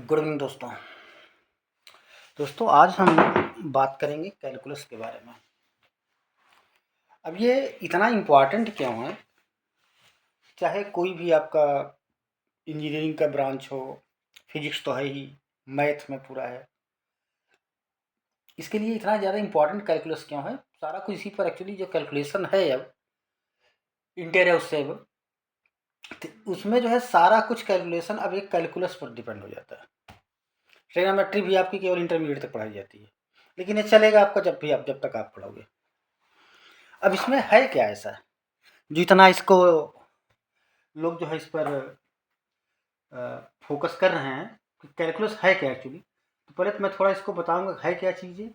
Good evening दोस्तों आज हम बात करेंगे कैलकुलस के बारे में। अब ये इतना इम्पॉर्टेंट क्यों है, चाहे कोई भी आपका इंजीनियरिंग का ब्रांच हो, फिजिक्स तो है ही, मैथ में पूरा है। इसके लिए इतना ज़्यादा इम्पॉर्टेंट कैलकुलस क्यों है? सारा कुछ इसी पर एक्चुअली जो कैलकुलेशन है अब इंटर है उससे अब उसमें जो है सारा कुछ कैलकुलेशन अब एक कैलकुलस पर डिपेंड हो जाता है। ट्रिग्नोमेट्री भी आपकी केवल इंटरमीडिएट तक पढ़ाई जाती है, लेकिन ये चलेगा आपका जब तक आप पढ़ोगे। अब इसमें है क्या ऐसा जो इतना इसको लोग जो है इस पर फोकस कर रहे हैं कि कैलकुलस है क्या एक्चुअली। तो पहले तो मैं थोड़ा इसको बताऊंगा है क्या चीज़ें,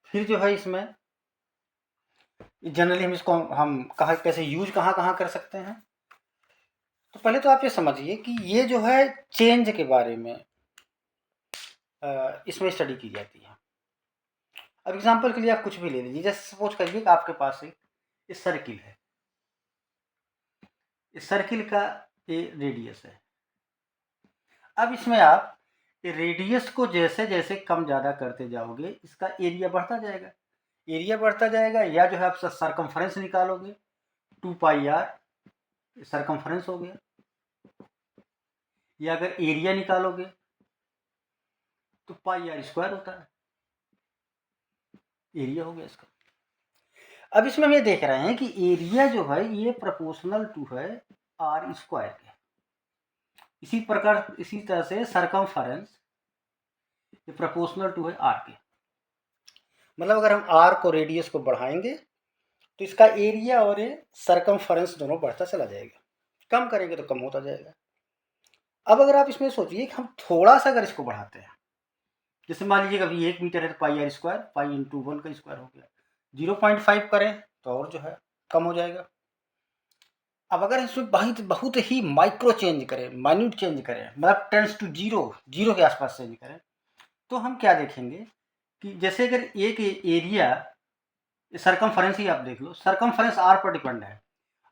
फिर जो है इसमें जनरली हम इसको कहाँ कैसे यूज कहाँ कर सकते हैं। तो पहले तो आप ये समझिए कि ये जो है चेंज के बारे में इसमें स्टडी की जाती है। अब एग्जांपल के लिए आप कुछ भी ले लीजिए, जैसे सपोज करिए कि आपके पास एक सर्किल है, इस सर्किल का ये रेडियस है। अब इसमें आप रेडियस को जैसे जैसे कम ज़्यादा करते जाओगे इसका एरिया बढ़ता जाएगा, या जो है आप सरकमफ्रेंस निकालोगे 2πr सरकमफ्रेंस हो गया, या अगर एरिया निकालोगे तो πr² होता है, एरिया हो गया इसका। अब इसमें हम ये देख रहे हैं कि एरिया जो है ये प्रोपोर्शनल टू है r² के। इसी प्रकार इसी तरह से सरकमफ्रेंस ये प्रोपोर्शनल टू है r के। मतलब अगर हम r को रेडियस को बढ़ाएंगे तो इसका एरिया और ये सरकमफ्रेंस दोनों बढ़ता चला जाएगा, कम करेंगे तो कम होता जाएगा। अब अगर आप इसमें सोचिए कि हम थोड़ा सा अगर इसको बढ़ाते हैं, जैसे मान लीजिए अभी 1 मीटर है तो πr² पाई इंटू 1 का स्क्वायर हो गया, 0.5 करें तो और जो है कम हो जाएगा। अब अगर इसमें बहुत ही माइक्रो चेंज करें, माइन्यूट चेंज करें, मतलब टेंस टू जीरो के आसपास चेंज करें, तो हम क्या देखेंगे कि जैसे अगर एक एरिया सरकमफ्रेंस ही आप देख लो, सरकमफ्रेंस r पर डिपेंड है।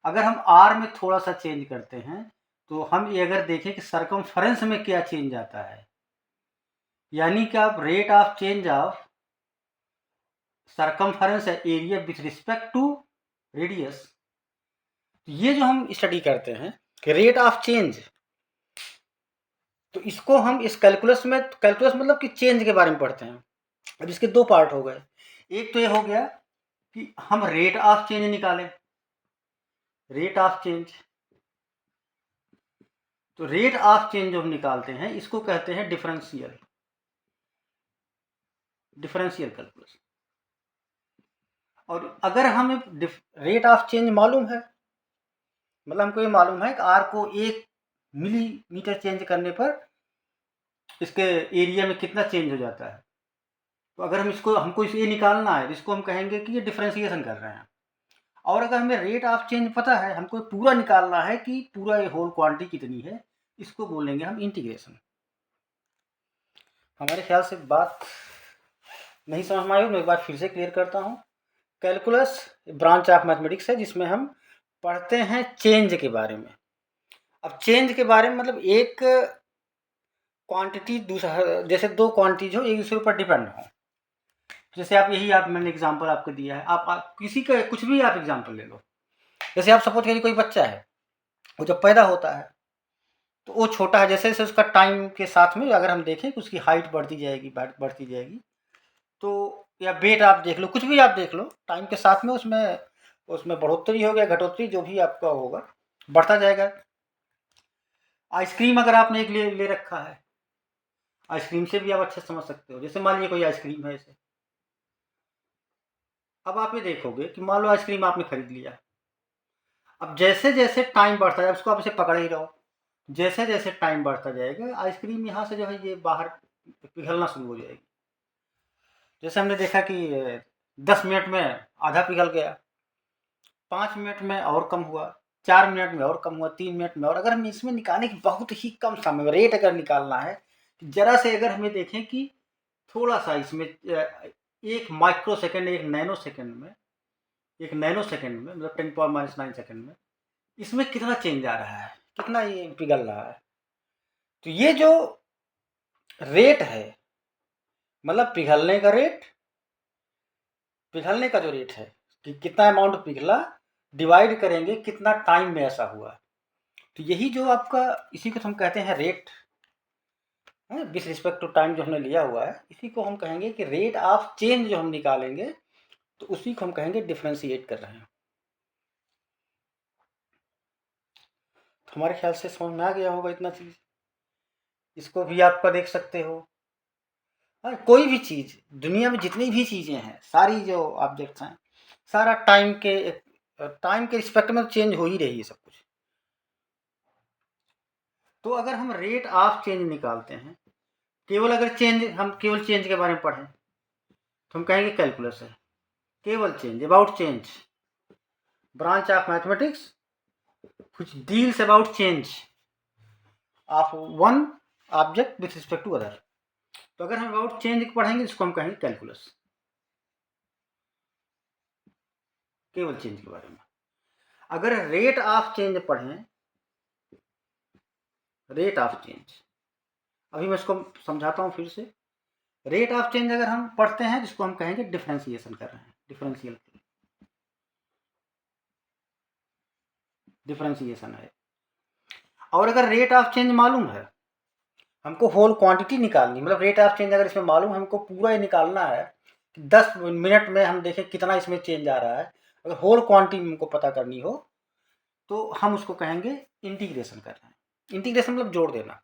अगर हम r में थोड़ा सा चेंज करते हैं तो हम ये अगर देखें कि सरकमफ्रेंस में क्या चेंज आता है, यानी कि आप rate of change of circumference area with respect to radius, ये जो हम स्टडी करते हैं कि रेट ऑफ चेंज, तो इसको हम इस कैलकुलस मतलब कि चेंज के बारे में पढ़ते हैं। अब इसके दो पार्ट हो गए, एक तो ये हो गया कि हम रेट ऑफ चेंज निकालें, रेट ऑफ चेंज। तो रेट ऑफ चेंज जो हम निकालते हैं इसको कहते हैं डिफरेंशियल कैलकुलस। और अगर हमें रेट ऑफ चेंज मालूम है, मतलब हमको ये मालूम है कि r को 1 मिलीमीटर चेंज करने पर इसके एरिया में कितना चेंज हो जाता है, तो अगर हमको ये निकालना है, इसको हम कहेंगे कि ये डिफरेंशिएशन कर रहे हैं। और अगर हमें रेट ऑफ चेंज पता है, हमको पूरा निकालना है कि पूरा ये होल क्वांटिटी कितनी है, इसको बोलेंगे हम इंटीग्रेशन। हमारे ख्याल से बात नहीं समझ में आई, मैं एक बार फिर से क्लियर करता हूँ। कैलकुलस ब्रांच ऑफ मैथमेटिक्स है जिसमें हम पढ़ते हैं चेंज के बारे में। अब चेंज के बारे में मतलब एक क्वांटिटी दूसरा, जैसे दो क्वांटिटीज हो एक दूसरे पर डिपेंड हो। जैसे मैंने एग्जांपल आपको दिया है, आप किसी का कुछ भी आप एग्जांपल ले लो। जैसे आप सपोज करिए कोई बच्चा है, वो जब पैदा होता है तो वो छोटा है, जैसे जैसे उसका टाइम के साथ में अगर हम देखें कि उसकी हाइट बढ़ती जाएगी, तो या वेट आप देख लो, कुछ भी आप देख लो, टाइम के साथ में उसमें बढ़ोतरी हो गया, घटोतरी जो भी आपका होगा बढ़ता जाएगा। आइसक्रीम अगर आपने एक ले रखा है, आइसक्रीम से भी आप अच्छे समझ सकते हो। जैसे मान लीजिए कोई आइसक्रीम है ऐसे, अब आप ये देखोगे कि मान लो आइसक्रीम आपने खरीद लिया, अब जैसे जैसे टाइम बढ़ता जाए उसको आप इसे पकड़े ही रहो, जैसे जैसे टाइम बढ़ता जाएगा आइसक्रीम यहाँ से जो है ये बाहर पिघलना शुरू हो जाएगी। जैसे हमने देखा कि 10 मिनट में आधा पिघल गया, 5 मिनट में और कम हुआ, 4 मिनट में और कम हुआ, 3 मिनट में। और अगर हम इसमें निकालने की बहुत ही कम समय में रेट अगर निकालना है, जरा से अगर हमें देखें कि थोड़ा सा इसमें 1 माइक्रो सेकेंड, 1 नैनो सेकेंड में मतलब 10⁻⁹ सेकेंड में इसमें कितना चेंज आ रहा है, कितना ये पिघल रहा है। तो ये जो रेट है, मतलब पिघलने का रेट, पिघलने का जो रेट है कि कितना अमाउंट पिघला, डिवाइड करेंगे कितना टाइम में ऐसा हुआ। तो यही जो आपका, इसी को हम कहते हैं रेट है, विथ रिस्पेक्ट टू टाइम जो हमने लिया हुआ है, इसी को हम कहेंगे कि रेट ऑफ चेंज जो हम निकालेंगे, तो उसी को हम कहेंगे डिफरेंशिएट कर रहे हैं। तो हमारे ख्याल से समझ में आ गया होगा इतना चीज़। इसको भी आपका देख सकते हो। हाँ, कोई भी चीज़, दुनिया में जितनी भी चीज़ें हैं, सारी जो ऑब्जेक्ट्स हैं, सारा टाइम के रिस्पेक्ट में चेंज हो ही रही है सब कुछ। तो अगर हम रेट ऑफ चेंज निकालते हैं, केवल अगर चेंज, हम केवल चेंज के बारे में पढ़ें तो हम कहेंगे कैलकुलस है। केवल change, about change, branch of mathematics which deals about change of one object with respect to other। तो अगर हम अबाउट चेंज पढ़ेंगे इसको हम कहेंगे कैलकुलस, केवल चेंज के बारे में। अगर रेट ऑफ चेंज पढ़ें, रेट ऑफ चेंज, अभी मैं इसको समझाता हूँ फिर से। रेट ऑफ चेंज अगर हम पढ़ते हैं जिसको हम कहेंगे डिफरेंशिएशन कर रहे हैं, डिफरेंशिएशन है। और अगर रेट ऑफ चेंज मालूम है, हमको होल क्वांटिटी निकालनी, मतलब रेट ऑफ चेंज अगर इसमें मालूम है, हमको पूरा ये निकालना है कि 10 मिनट में हम देखें कितना इसमें चेंज आ रहा है, अगर होल क्वांटिटी हमको पता करनी हो तो हम उसको कहेंगे इंटीग्रेशन कर रहे हैं। इंटीग्रेशन मतलब जोड़ देना,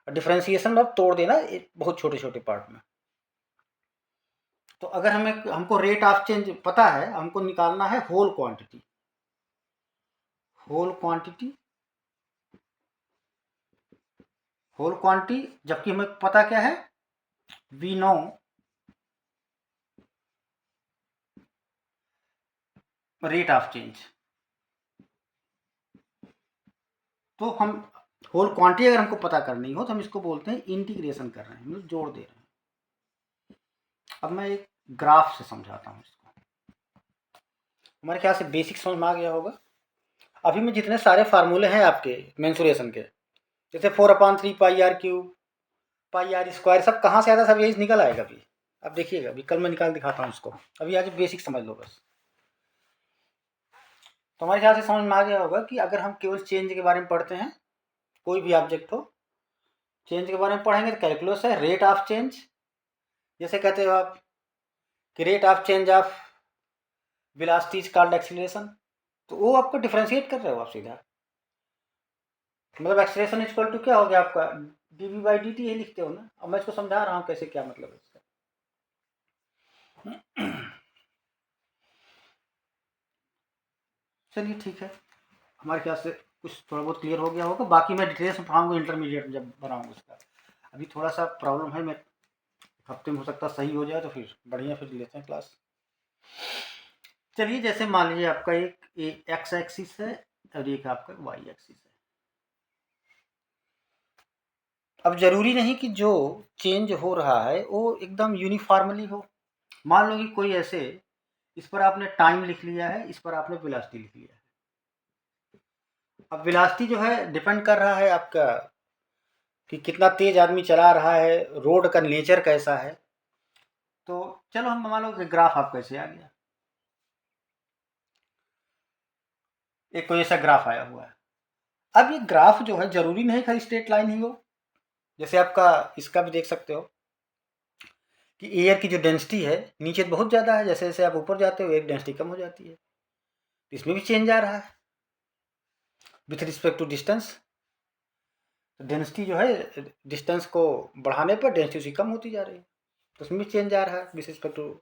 और डिफरेंशिएशन मतलब तोड़ देना बहुत छोटे छोटे पार्ट में। तो अगर हमको रेट ऑफ चेंज पता है, हमको निकालना है whole quantity, whole quantity, whole quantity, जबकि हमें पता क्या है, we know rate of change. तो हम होल क्वांटिटी अगर हमको पता करनी हो तो हम इसको बोलते हैं इंटीग्रेशन कर रहे हैं, मतलब जोड़ दे रहे हैं। अब मैं एक ग्राफ से समझाता हूँ इसको। हमारे ख्याल से बेसिक समझ में आ गया होगा। अभी में जितने सारे फार्मूले हैं आपके मेंसुरेशन के, जैसे 4/3 pi r cube, pi r square, सब कहाँ से आता है, सब यही निकल आएगा अभी। अब देखिएगा, अभी कल मैं निकाल दिखाता हूँ इसको, अभी आज बेसिक समझ लो बस। तो हमारे ख्याल से समझ में आ गया होगा कि अगर हम केवल चेंज के बारे में पढ़ते हैं, कोई भी ऑब्जेक्ट हो, चेंज के बारे में पढ़ेंगे तो कैलकुलस है, रेट ऑफ चेंज। जैसे कहते हो आप कि rate of change of velocity is called acceleration, तो वो आपको डिफरेंशिएट कर रहे हो आप सीधा, मतलब एक्सीलरेशन इक्वल टू क्या हो गया आपका, dv बाई dt, ये लिखते हो ना। अब मैं इसको समझा रहा हूँ कैसे, क्या मतलब है इसका। चलिए ठीक है, हमारे ख्याल से कुछ थोड़ा बहुत क्लियर हो गया होगा। बाकी मैं डिटेल्स में पढ़ाऊँगा इंटरमीडिएट में जब बनाऊँगा उसका। अभी थोड़ा सा प्रॉब्लम है, मैं हफ्ते में हो सकता सही हो जाए तो फिर बढ़िया, फिर लेते हैं क्लास। चलिए, जैसे मान लीजिए आपका एक एक्स एक्सिस है और एक आपका वाई एक्सिस है। अब जरूरी नहीं कि जो चेंज हो रहा है वो एकदम यूनिफॉर्मली हो। मान लो कि कोई ऐसे, इस पर आपने टाइम लिख लिया है, इस पर आपने वेलोसिटी लिख लिया है। अब वेलोसिटी जो है डिपेंड कर रहा है आपका कि कितना तेज आदमी चला रहा है, रोड का नेचर कैसा है। तो चलो हम मान लो कि ग्राफ आपका ऐसे आ गया, एक कोई ऐसा ग्राफ आया हुआ है। अब ये ग्राफ जो है जरूरी नहीं खाली स्ट्रेट लाइन ही हो, जैसे आपका इसका भी देख सकते हो कि एयर की जो डेंसिटी है नीचे बहुत ज़्यादा है, जैसे जैसे आप ऊपर जाते हो एयर डेंसिटी कम हो जाती है, इसमें भी चेंज आ रहा है with respect to distance. Density जो है, डिस्टेंस को बढ़ाने पर डेंसिटी उसकी कम होती जा रही है, तो उसमें भी चेंज आ रहा है विथ रिस्पेक्ट टू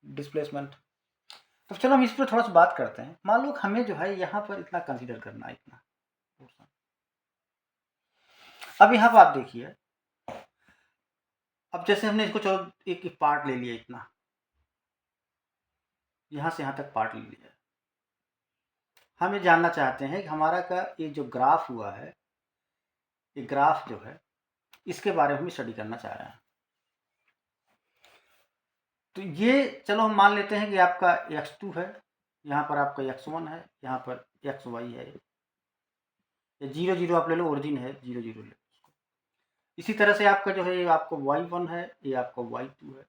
डिस्प्लेसमेंट। तो चलो हम इस पर थोड़ा सा बात करते हैं। मान लो हमें जो है यहाँ पर इतना कंसीडर करना है, इतना। अब यहाँ पर आप देखिए, अब जैसे हमने इसको चलो एक पार्ट ले लिया, इतना यहाँ से यहाँ तक पार्ट ले लिया। हम ये जानना चाहते हैं कि हमारा का ये जो ग्राफ हुआ है, ये ग्राफ जो है इसके बारे में हम स्टडी करना चाह रहे हैं। तो ये चलो हम मान लेते हैं कि आपका x2 है, यहाँ पर आपका x1 है, यहाँ पर xy है, या 0 0 आप ले लो, ओरिजिन है 0 0 ले लो। इसी तरह से आपका जो है ये आपका y1 है, ये आपका y2 है।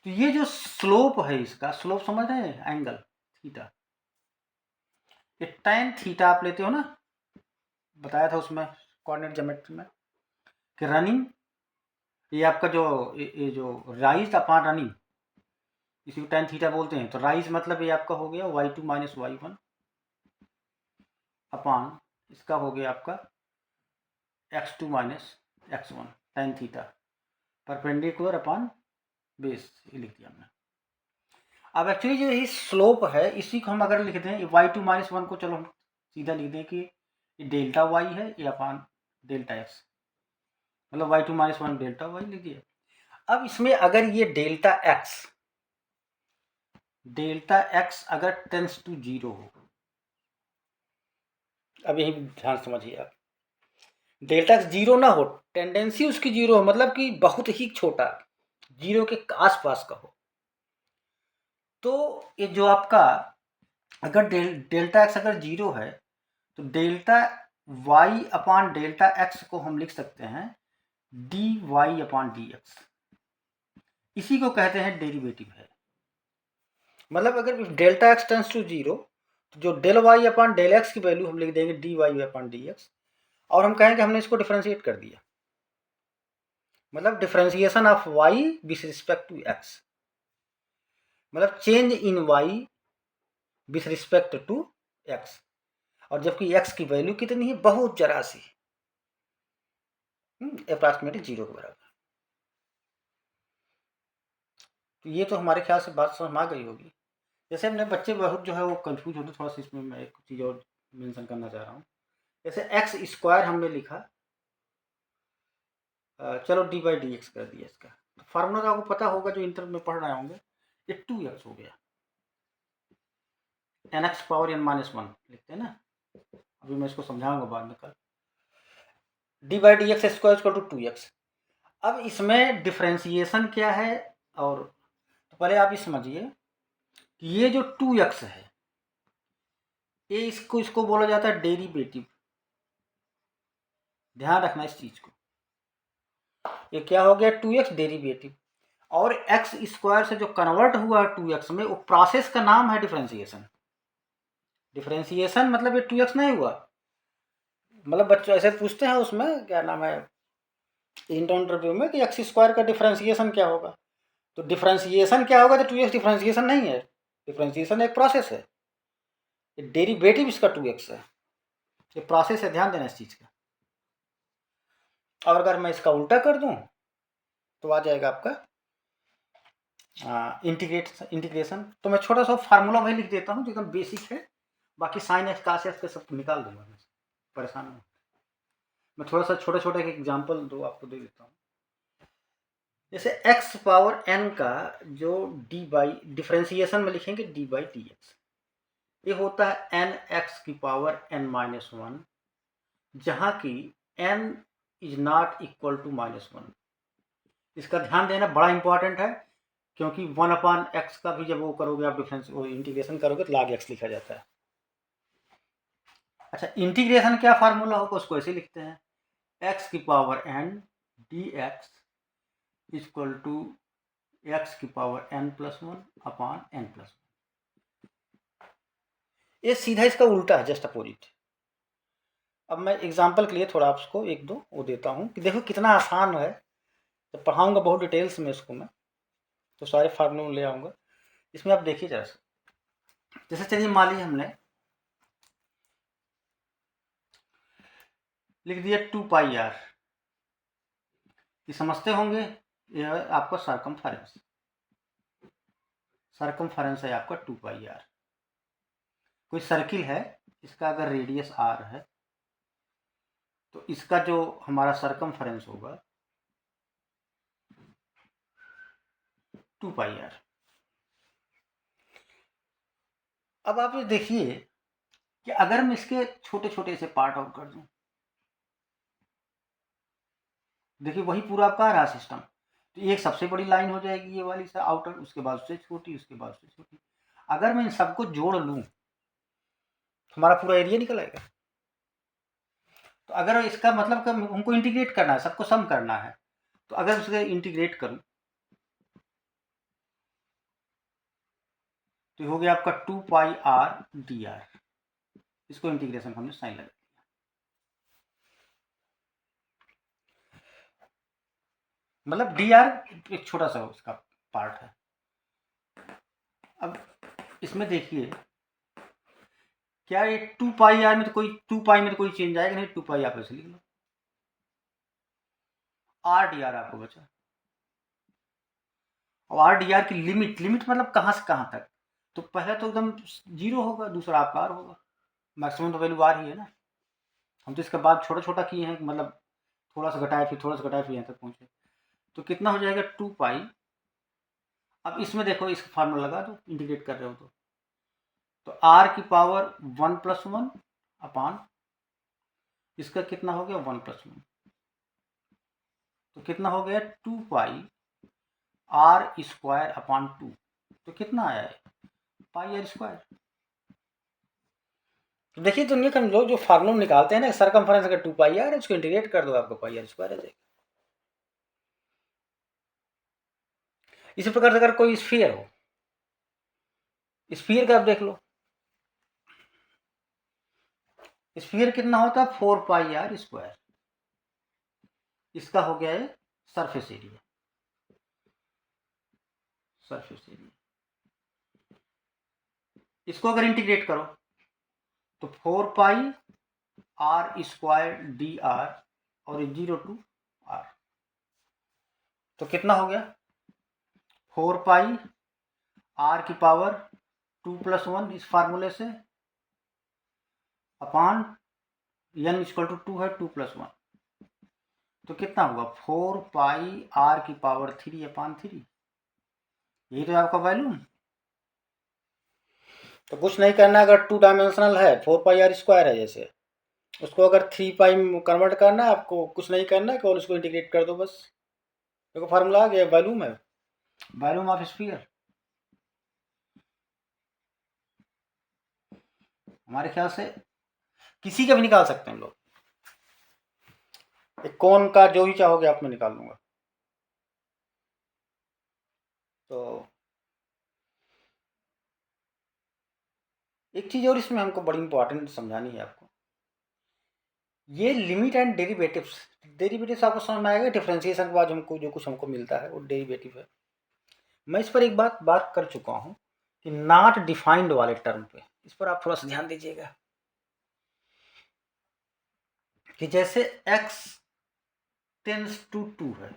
तो ये जो स्लोप है, इसका स्लोप समझ रहे हैं, एंगल थीटा, ये tan थीटा आप लेते हो ना, बताया था उसमें कोऑर्डिनेट ज्योमेट्री में कि रनिंग, ये आपका जो ये जो राइज अपॉन रनिंग, इसी को tan थीटा बोलते हैं। तो राइज मतलब ये आपका हो गया y2 माइनस y1 अपॉन इसका हो गया आपका x2 minus x1 tan theta perpendicular upon base, ये लिख दिया हमने। अब एक्चुअली जो ये स्लोप है, इसी को हम अगर लिख दें y2 माइनस 1 को, चलो हम सीधा लिख दें कि ये डेल्टा y है, ये अपॉन डेल्टा x, मतलब y2 माइनस 1 डेल्टा y लिख दिया। अब इसमें अगर ये डेल्टा x अगर टेंस टू 0 हो, अब यही ध्यान समझिए आप, डेल्टा x 0 ना हो, टेंडेंसी उसकी 0 हो, मतलब कि बहुत ही छोटा, 0 के आसपास का हो, तो ये जो आपका अगर डेल्टा x अगर 0 है, तो delta y upon delta x को हम लिख सकते हैं dy अपॉन dx, इसी को कहते हैं डेरिवेटिव है। मतलब अगर डेल्टा x टेंस टू 0, तो जो del y upon del x की वैल्यू हम लिख देंगे dy अपॉन dx, और हम कहेंगे हमने इसको डिफरेंशिएट कर दिया, मतलब differentiation of y with respect to x, मतलब change in y with respect to x, और जबकि x की वैल्यू कितनी है, बहुत जरा सी, अप्रॉक्सीमेटली 0 के बराबर। तो ये तो हमारे ख्याल से बात समझ में आ गई होगी। जैसे अपने बच्चे बहुत जो है वो कंफ्यूज होते, थोड़ा सा इसमें मैं एक चीज़ और मेंशन करना चाह रहा हूँ। जैसे एक्स स्क्वायर हमने लिखा, चलो डी बाई डी एक्स कर दिया इसका, तो फार्मूला तो आपको पता होगा, जो इंटर में पढ़ रहे होंगे, ये 2x हो गया, n x power n minus 1 लिखते हैं ना, अभी मैं इसको समझाऊंगा बाद में कल। D by d x square equal to 2x। अब इसमें डिफ्रेंसिएशन क्या है, और तो पहले आप ये समझिए कि ये जो 2x है, ये इसको बोला जाता है डेरिवेटिव, ध्यान रखना इस चीज को। ये क्या हो गया, 2x डेरिवेटिव, और एक्स स्क्वायर से जो कन्वर्ट हुआ 2x में, वो प्रोसेस का नाम है डिफरेंशिएशन। डिफरेंशिएशन मतलब ये 2x नहीं हुआ, मतलब बच्चों ऐसे पूछते हैं उसमें क्या नाम है इंटरव्यू में कि एक्स स्क्वायर का डिफरेंशिएशन क्या होगा, तो डिफरेंशिएशन क्या होगा, तो 2x डिफरेंशिएशन नहीं है, डिफरेंशिएशन एक प्रोसेस है, डेरिवेटिव इसका 2x है, ये प्रोसेस है, ध्यान देना इस चीज का। और अगर मैं इसका उल्टा कर दूं तो आ जाएगा आपका इंटीग्रेशन। तो मैं छोटा सा फार्मूला वही लिख देता हूँ जो एकदम बेसिक है, बाकी साइन एक्स कास एक्स के सब निकाल दूंगा मैं, परेशान नहीं। मैं थोड़ा सा छोटे छोटे एग्जाम्पल दो आपको दे देता हूँ। जैसे x पावर n का जो डी बाई डिफ्रेंसिएशन में लिखेंगे डी बाई डी एक्स, ये होता है एन एक्स की पावर n माइनस 1, जहाँ की n is not equal to minus 1। इसका ध्यान देना बड़ा इंपॉर्टेंट है, क्योंकि 1 अपॉन एक्स का भी जब वो करोगे आप डिफरेंस वो इंटीग्रेशन करोगे तो log x लिखा जाता है। अच्छा, इंटीग्रेशन क्या फार्मूला होगा, उसको ऐसे लिखते हैं x की power n d x equal to x की power n plus 1 upon n plus 1। ये सीधा इसका उल्टा है, जस्ट अपोजिट। अब मैं एग्जाम्पल के लिए थोड़ा आपको एक दो वो देता हूँ कि देखो कितना आसान है, जब पढ़ाऊँगा बहुत डिटेल्स में इसको मैं, तो सारे फार्मूले ले आऊँगा। इसमें आप देखिए जरा, जैसे चलिए मान लीजिए हमने लिख दिया 2 पाई आर, ये समझते होंगे, यह है आपका सरकमफेरेंस, सरकमफेरेंस है आपका 2 पाई आर। कोई सर्किल है, इसका अगर रेडियस आर है, तो इसका जो हमारा सरकमफेरेंस होगा 2 पाई आर। अब आप ये देखिए कि अगर मैं इसके छोटे छोटे से पार्ट आउट कर दूं, देखिए वही पूरा आपका आ रहा सिस्टम, तो एक सबसे बड़ी लाइन हो जाएगी ये वाली से आउटर, उसके बाद उससे छोटी, उसके बाद उससे छोटी। अगर मैं इन सबको जोड़ लूं तो हमारा पूरा एरिया निकल आएगा। तो अगर इसका मतलब कि हमको इंटीग्रेट करना है, सबको सम करना है, तो अगर उसके इंटीग्रेट करूँ तो हो गया आपका 2 पाई आर डी आर। इसको इंटीग्रेशन हमने साइन लगा दिया। मतलब डी आर एक छोटा सा उसका पार्ट है। अब इसमें देखिए क्या ये 2 पाई आर में तो कोई 2 पाई में तो कोई चेंज आएगा नहीं, 2 पाई आप ऐसे लिख लो, आर डी आर आपको बचा। और आर डी आर की लिमिट, लिमिट मतलब कहाँ से कहाँ तक, तो पहला तो एकदम 0 होगा, दूसरा आपका आर होगा, मैक्सिमम तो वैल्यू आर ही है ना। हम तो इसके बाद छोटा छोटा किए हैं, मतलब थोड़ा सा घटाए फिर थोड़ा सा घटाए फिर यहाँ तक पहुँचे, तो कितना हो जाएगा 2 पाई। अब इसमें देखो इसका फार्मूला लगा दो, इंटीग्रेट कर रहे हो तो आर की पावर 1+1 अपान इसका कितना हो गया 1+1, तो कितना हो गया 2 पाई आर स्क्वायर अपान 2, तो कितना आया है पाई आर स्क्वायर। तो देखिए दुनिया के लोग जो फार्मूला निकालते हैं ना सरकमफेरेंस का 2 पाई आर, उसको इंटीग्रेट कर दो आपको पाई आर स्क्वायर आ जाएगा। इसी प्रकार से अगर कोई स्फीयर हो, स्फीयर का आप देख लो, स्फीयर कितना होता है 4 पाई आर स्क्वायर, इसका हो गया है सरफेस एरिया, सरफेस एरिया। इसको अगर इंटीग्रेट करो तो 4 पाई आर स्क्वायर डी आर और 0 टू आर, तो कितना हो गया 4 पाई आर की पावर 2+1 इस फार्मूले से अपान n इक्वल टू 2 है 2+1, तो कितना होगा 4 पाई आर की पावर 3 अपान 3, यही तो आपका वैल्यू। तो कुछ नहीं करना, अगर 2 डायमेंशनल है 4 पाई आर स्क्वायर है जैसे, उसको अगर 3 पाई में कन्वर्ट करना है आपको, कुछ नहीं करना है, केवल उसको इंटीग्रेट कर दो बस। देखो फार्मूला आ गया, वॉल्यूम है, वॉल्यूम ऑफ स्फीयर। हमारे ख्याल से किसी का भी निकाल सकते हैं हम लोग, एक कोन का जो भी चाहोगे आप, मैं निकाल लूंगा। तो एक चीज और इसमें हमको बड़ी इंपॉर्टेंट समझानी है आपको, ये लिमिट एंड डेरिवेटिव्स, डेरिवेटिव्स आपको समझ में आएगा, डिफरेंशिएशन के बाद हमको जो कुछ हमको मिलता है वो डेरिवेटिव है। मैं इस पर एक बात कर चुका हूँ कि नॉट डिफाइंड वाले टर्म पे, इस पर आप थोड़ा सा ध्यान दीजिएगा कि जैसे x टेंस टू 2 है,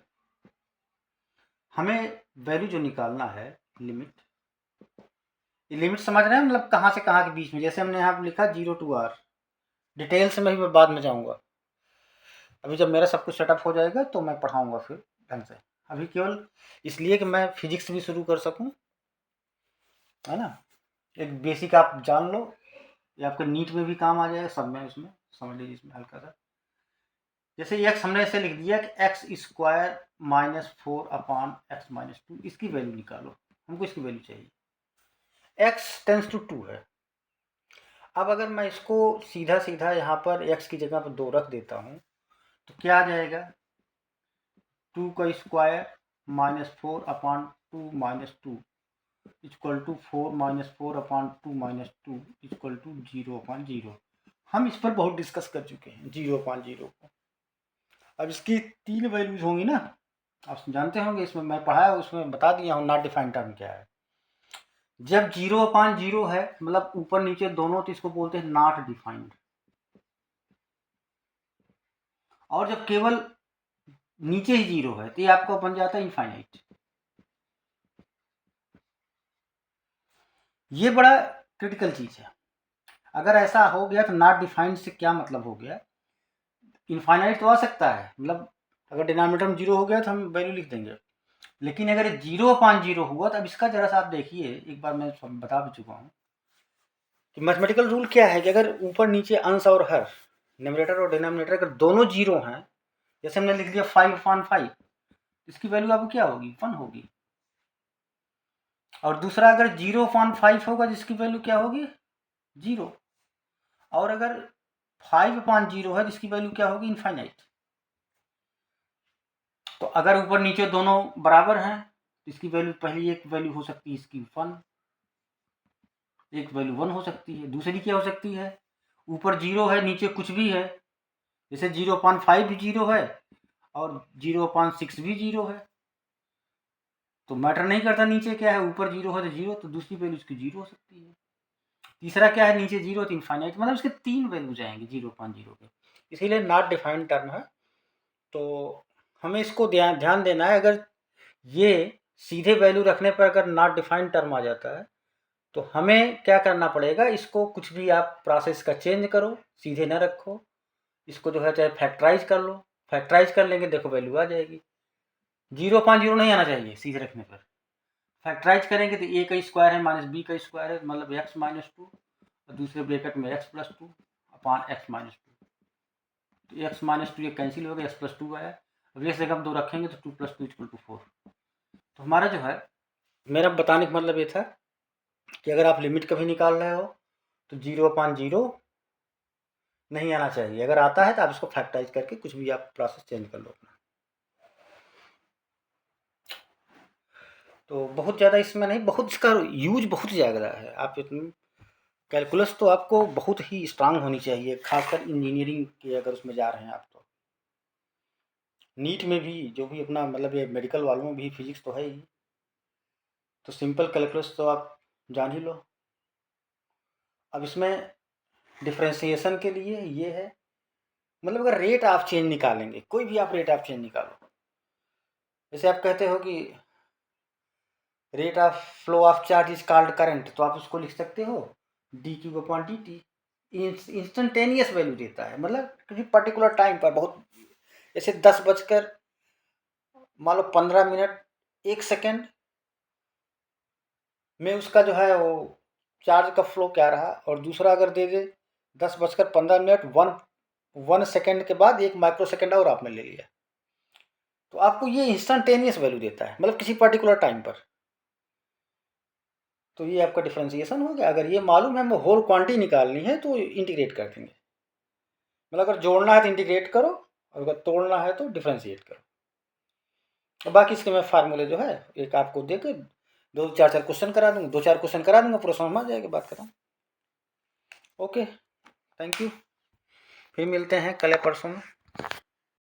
हमें वैल्यू जो निकालना है लिमिट, ये लिमिट समझ रहे हैं मतलब कहाँ से कहाँ के बीच में, जैसे हमने यहाँ लिखा 0 टू r, डिटेल से मैं बाद में जाऊँगा, अभी जब मेरा सब कुछ सेटअप हो जाएगा तो मैं पढ़ाऊँगा फिर ढंग से, अभी केवल इसलिए कि मैं फिजिक्स भी शुरू कर सकूँ, है ना, एक बेसिक आप जान लो, ये आपके नीट में भी काम आ जाएगा, सब में उसमें समझ लीजिए, इसमें हल्का सा जैसे x हमने ऐसे लिख दिया कि एक्स स्क्वायर -4 अपान एक्स माइनस 2, इसकी वैल्यू निकालो, हमको इसकी वैल्यू चाहिए, x टेंस टू 2 है। अब अगर मैं इसको सीधा सीधा यहाँ पर x की जगह पर 2 रख देता हूँ तो क्या आ जाएगा 2 का square -4 upon 2 minus 2 equal to 4 -4 upon 2 minus 2 equal to 0 upon 0। हम इस पर बहुत डिस्कस कर चुके हैं 0 अपान 0 को। अब इसकी 3 वैल्यूज होंगी ना, आप जानते होंगे, इसमें मैं पढ़ाया उसमें बता दिया हूँ नॉट डिफाइंड टर्म क्या है। जब 0 अपान 0 है मतलब ऊपर नीचे दोनों, तो इसको बोलते हैं नॉट डिफाइंड, और जब केवल नीचे ही 0 है तो ये आपको बन जाता है इनफाइनाइट। ये बड़ा क्रिटिकल चीज है, अगर ऐसा हो गया तो नॉट डिफाइंड से क्या मतलब हो गया, इनफाइनाइट तो आ सकता है, मतलब अगर डिनोमिनेटर में 0 हो गया तो हम वैल्यू लिख देंगे, लेकिन अगर 0 अपान 0 हुआ तो अब इसका जरा सा आप देखिए, एक बार मैं बता भी चुका हूँ कि मैथमेटिकल रूल क्या है कि अगर ऊपर नीचे अंश और हर, न्यूमरेटर और डिनोमिनेटर अगर दोनों 0 हैं, जैसे हमने लिख दिया 5/5, इसकी वैल्यू आपको क्या होगी 1 होगी, और दूसरा अगर 0/5 होगा जिसकी वैल्यू क्या होगी 0, और अगर 5/0 है जिसकी वैल्यू क्या होगी, इनफाइनाइट। तो अगर ऊपर नीचे दोनों बराबर हैं तो इसकी वैल्यू, पहली एक वैल्यू हो सकती है इसकी 1, एक वैल्यू 1 हो सकती है। दूसरी क्या हो सकती है, ऊपर 0 है नीचे कुछ भी है, जैसे 0.5 भी 0 है और 0.6 भी 0 है, तो मैटर नहीं करता नीचे क्या है, ऊपर 0 है तो 0, तो दूसरी वैल्यू इसकी 0 हो सकती है। तीसरा क्या है, नीचे 0 तो इनफाइनाइट, मतलब इसके 3 वैल्यूज आएंगे 0.0 के, इसीलिए नॉट डिफाइंड टर्म है। तो हमें इसको ध्यान देना है, अगर ये सीधे वैल्यू रखने पर अगर नॉट डिफाइंड टर्म आ जाता है तो हमें क्या करना पड़ेगा, इसको कुछ भी आप प्रोसेस का चेंज करो, सीधे ना रखो, इसको जो है चाहे फैक्टराइज कर लो, फैक्टराइज कर लेंगे देखो वैल्यू आ जाएगी। 0.0 नहीं आना चाहिए सीधे रखने पर, फैक्टराइज करेंगे तो ए का स्क्वायर है माइनस बी का स्क्वायर है, मतलब एक्स माइनस 2 और दूसरे ब्रैकेट में x plus 2 upon x minus 2, तो एक्स माइनस 2 ये कैंसिल हो गया, एक्स प्लस 2 आया। अब ये जगह हम 2 रखेंगे तो 2 + 2 = 4। तो हमारा जो है, मेरा बताने का मतलब ये था कि अगर आप लिमिट कभी निकाल रहे हो तो 0/0 नहीं आना चाहिए, अगर आता है तो आप इसको फैक्टराइज करके कुछ भी आप प्रोसेस चेंज कर लो अपना। तो बहुत ज़्यादा इसमें नहीं, बहुत इसका यूज बहुत ज़्यादा है। आप इतनी कैलकुलस तो आपको बहुत ही स्ट्रांग होनी चाहिए, खासकर इंजीनियरिंग के अगर उसमें जा रहे हैं आप तो। नीट में भी जो भी अपना मतलब ये मेडिकल वालों में भी फिजिक्स तो है ही, तो सिंपल कैलकुलस तो आप जान ही लो। अब इसमें डिफ्रेंसिएशन के लिए ये है, मतलब अगर रेट ऑफ चेंज निकालेंगे, कोई भी आप रेट ऑफ चेंज निकालो, जैसे आप कहते हो कि rate of flow of charge is called current, तो आप उसको लिख सकते हो dQ/dt। इंस्टेंटेनियस वैल्यू देता है, मतलब किसी पर्टिकुलर टाइम पर, बहुत जैसे 10 बजकर मान लो 15 मिनट 1 सेकेंड में उसका जो है वो चार्ज का फ्लो क्या रहा, और दूसरा अगर दे दे 10 बजकर 15 मिनट 1 सेकेंड के बाद 1 माइक्रो सेकेंड और आपने ले लिया, तो आपको ये इंस्टेंटेनियस वैल्यू देता है, मतलब किसी पर्टिकुलर टाइम पर। तो ये आपका डिफ्रेंसिएशन हो गया। अगर ये मालूम है हमें होल क्वांटिटी निकालनी है तो इंटीग्रेट कर देंगे, मतलब अगर जोड़ना है तो इंटीग्रेट करो और अगर तोड़ना है तो डिफ्रेंशिएट करो। और बाकी इसके मैं फार्मूले जो है एक आपको देकर 2-4 क्वेश्चन करा दूँगा, 2-4 क्वेश्चन करा दूँगा, पूरा समझ में आ जाएगी, बात खत्म। ओके, थैंक यू, फिर मिलते हैं कल या परसों में।